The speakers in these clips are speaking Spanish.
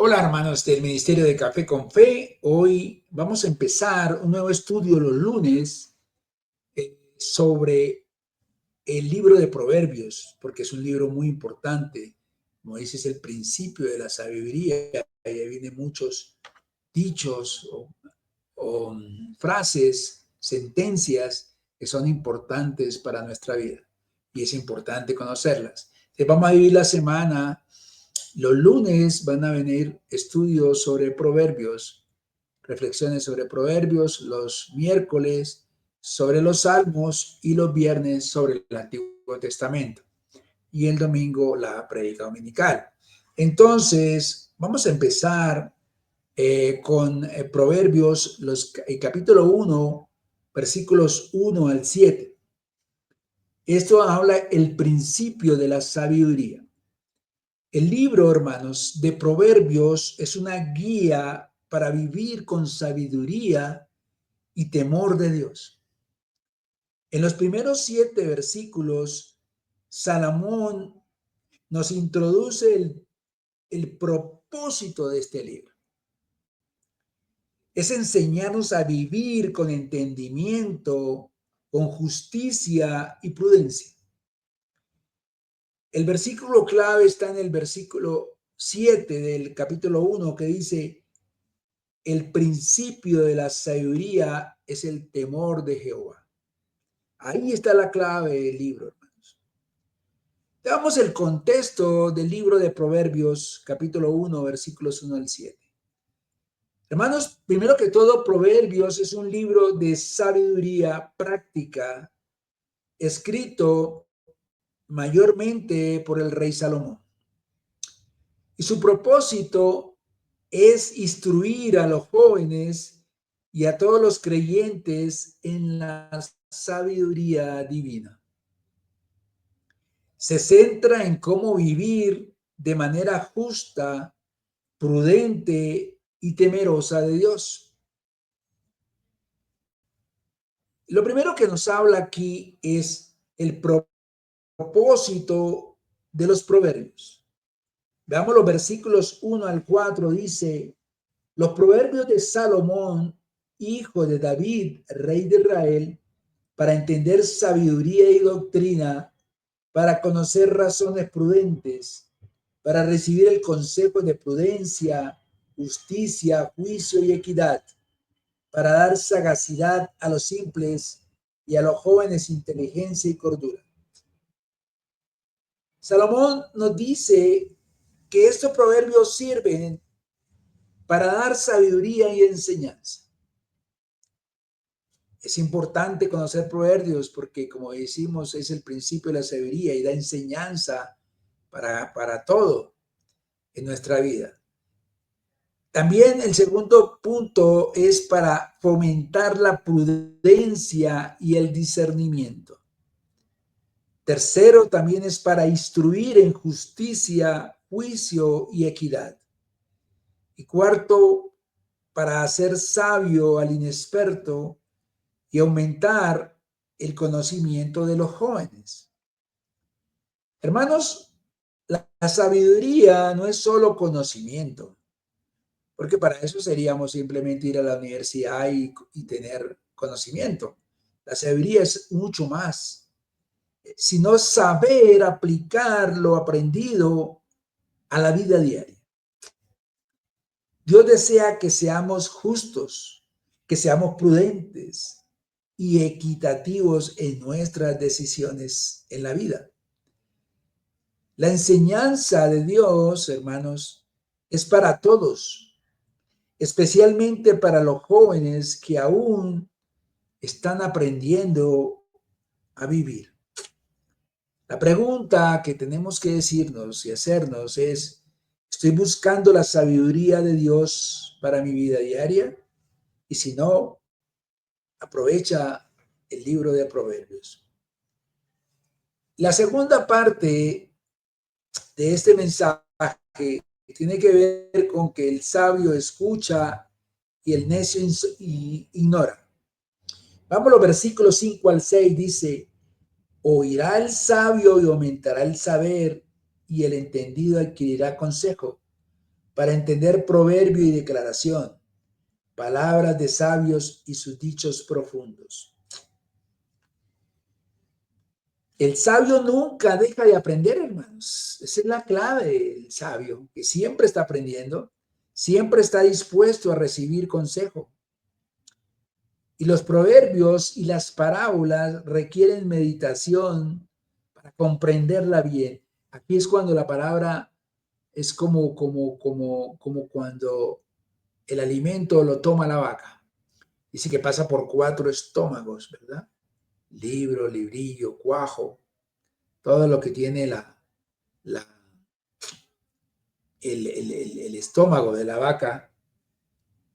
Hola hermanos del Ministerio de Café con Fe. Hoy vamos a empezar un nuevo estudio los lunes sobre el libro de Proverbios, porque es un libro muy importante. Como dice, es el principio de la sabiduría. Y ahí vienen muchos dichos o frases, sentencias que son importantes para nuestra vida. Y es importante conocerlas. Entonces, vamos a vivir la semana. Los lunes van a venir estudios sobre proverbios, reflexiones sobre proverbios, los miércoles sobre los salmos y los viernes sobre el Antiguo Testamento. Y el domingo la prédica dominical. Entonces, vamos a empezar con Proverbios, capítulo 1, versículos 1 al 7. Esto habla el principio de la sabiduría. El libro, hermanos, de Proverbios es una guía para vivir con sabiduría y temor de Dios. En los primeros 7 versículos, Salomón nos introduce el propósito de este libro. Es enseñarnos a vivir con entendimiento, con justicia y prudencia. El versículo clave está en el versículo 7 del capítulo 1 que dice: el principio de la sabiduría es el temor de Jehová. Ahí está la clave del libro, hermanos. Veamos el contexto del libro de Proverbios, capítulo 1, versículos 1 al 7. Hermanos, primero que todo, Proverbios es un libro de sabiduría práctica, escrito mayormente por el rey Salomón. Y su propósito es instruir a los jóvenes y a todos los creyentes en la sabiduría divina. Se centra en cómo vivir de manera justa, prudente y temerosa de Dios. Lo primero que nos habla aquí es el propósito de los proverbios. Veamos los versículos 1 al 4, dice: los proverbios de Salomón, hijo de David, rey de Israel, para entender sabiduría y doctrina, para conocer razones prudentes, para recibir el consejo de prudencia, justicia, juicio y equidad, para dar sagacidad a los simples y a los jóvenes inteligencia y cordura. Salomón nos dice que estos proverbios sirven para dar sabiduría y enseñanza. Es importante conocer proverbios porque, como decimos, es el principio de la sabiduría y da enseñanza para todo en nuestra vida. También el segundo punto es para fomentar la prudencia y el discernimiento. Tercero, también es para instruir en justicia, juicio y equidad. Y cuarto, para hacer sabio al inexperto y aumentar el conocimiento de los jóvenes. Hermanos, la sabiduría no es solo conocimiento, porque para eso seríamos simplemente ir a la universidad y tener conocimiento. La sabiduría es mucho más, sino saber aplicar lo aprendido a la vida diaria. Dios desea que seamos justos, que seamos prudentes y equitativos en nuestras decisiones en la vida. La enseñanza de Dios, hermanos, es para todos, especialmente para los jóvenes que aún están aprendiendo a vivir. La pregunta que tenemos que decirnos y hacernos es: ¿estoy buscando la sabiduría de Dios para mi vida diaria? Y si no, aprovecha el libro de Proverbios. La segunda parte de este mensaje tiene que ver con que el sabio escucha y el necio ignora. Vamos a los versículos 5 al 6, dice: oirá el sabio y aumentará el saber, y el entendido adquirirá consejo. para entender proverbio y declaración, palabras de sabios y sus dichos profundos. El sabio nunca deja de aprender, hermanos. Esa es la clave del sabio, que siempre está aprendiendo, siempre está dispuesto a recibir consejo. Y los proverbios y las parábolas requieren meditación para comprenderla bien. Aquí es cuando la palabra es como cuando el alimento lo toma la vaca. Dice que pasa por 4 estómagos, ¿verdad? Libro, librillo, cuajo, todo lo que tiene el estómago de la vaca.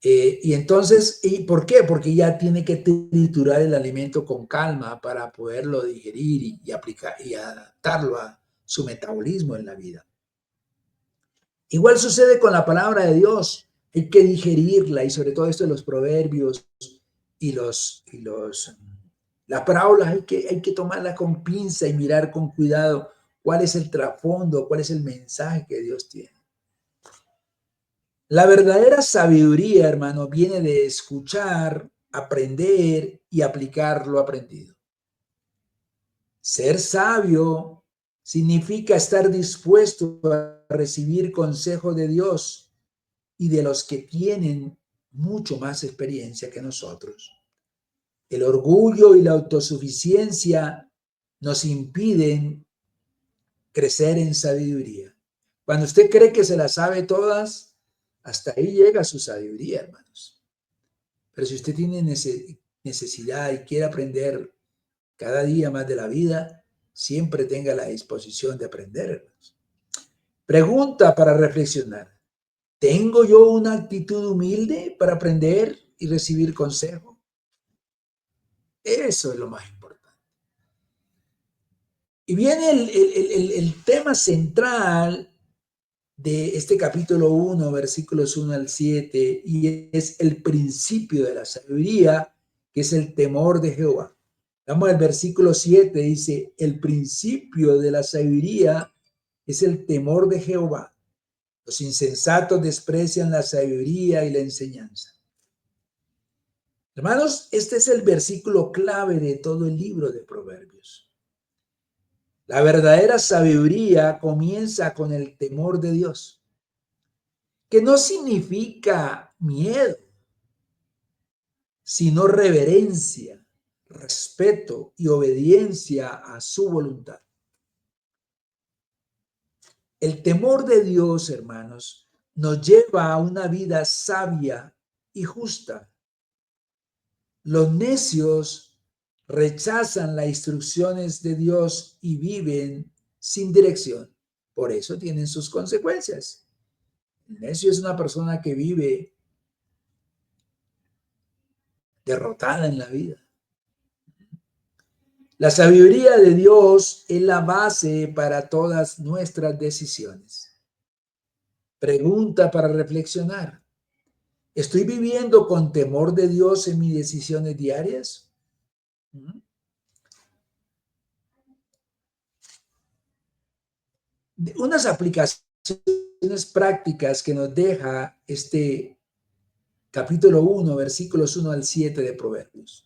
Y entonces, ¿y por qué? Porque ya tiene que triturar el alimento con calma para poderlo digerir y aplicar y adaptarlo a su metabolismo en la vida. Igual sucede con la palabra de Dios. Hay que digerirla, y sobre todo esto de los proverbios y las parábolas hay que tomarla con pinza y mirar con cuidado cuál es el trasfondo, cuál es el mensaje que Dios tiene. La verdadera sabiduría, hermano, viene de escuchar, aprender y aplicar lo aprendido. Ser sabio significa estar dispuesto a recibir consejo de Dios y de los que tienen mucho más experiencia que nosotros. El orgullo y la autosuficiencia nos impiden crecer en sabiduría. Cuando usted cree que se las sabe todas, hasta ahí llega su sabiduría, hermanos. Pero si usted tiene necesidad y quiere aprender cada día más de la vida, siempre tenga la disposición de aprender, hermanos. Pregunta para reflexionar. ¿Tengo yo una actitud humilde para aprender y recibir consejo? Eso es lo más importante. Y viene el tema central de este capítulo 1, versículos 1 al 7, y es el principio de la sabiduría, que es el temor de Jehová. Vamos al versículo 7, dice, el principio de la sabiduría es el temor de Jehová. Los insensatos desprecian la sabiduría y la enseñanza. Hermanos, este es el versículo clave de todo el libro de Proverbios. La verdadera sabiduría comienza con el temor de Dios, que no significa miedo, sino reverencia, respeto y obediencia a su voluntad. El temor de Dios, hermanos, nos lleva a una vida sabia y justa. Los necios rechazan las instrucciones de Dios y viven sin dirección. Por eso tienen sus consecuencias. El necio es una persona que vive derrotada en la vida. La sabiduría de Dios es la base para todas nuestras decisiones. Pregunta para reflexionar. ¿Estoy viviendo con temor de Dios en mis decisiones diarias? Unas aplicaciones prácticas que nos deja este capítulo 1, versículos 1 al 7 de Proverbios.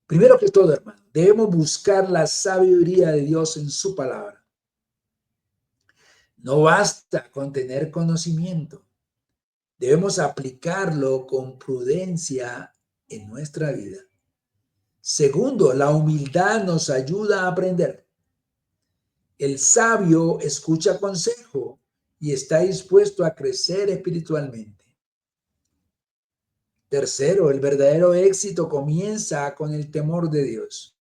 Primero que todo, hermano, debemos buscar la sabiduría de Dios en su palabra. No basta con tener conocimiento. Debemos aplicarlo con prudencia en nuestra vida. Segundo, la humildad nos ayuda a aprender. El sabio escucha consejo y está dispuesto a crecer espiritualmente. Tercero, el verdadero éxito comienza con el temor de Dios.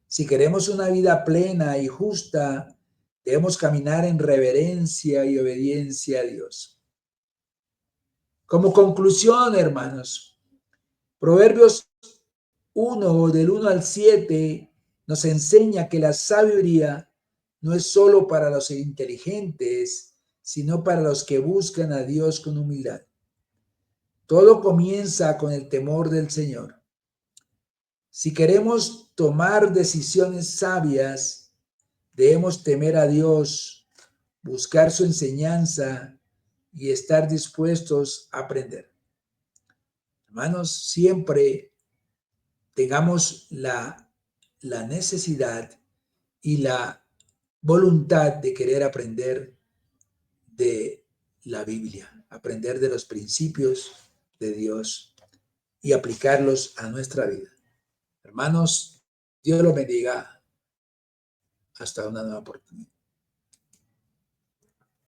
Si queremos una vida plena y justa, debemos caminar en reverencia y obediencia a Dios. Como conclusión, hermanos, Proverbios 1, del 1 al 7, nos enseña que la sabiduría no es solo para los inteligentes, sino para los que buscan a Dios con humildad. Todo comienza con el temor del Señor. Si queremos tomar decisiones sabias, debemos temer a Dios, buscar su enseñanza y estar dispuestos a aprender. Hermanos, siempre tengamos la necesidad y la voluntad de querer aprender de la Biblia, aprender de los principios de Dios y aplicarlos a nuestra vida. Hermanos, Dios los bendiga. Hasta una nueva oportunidad.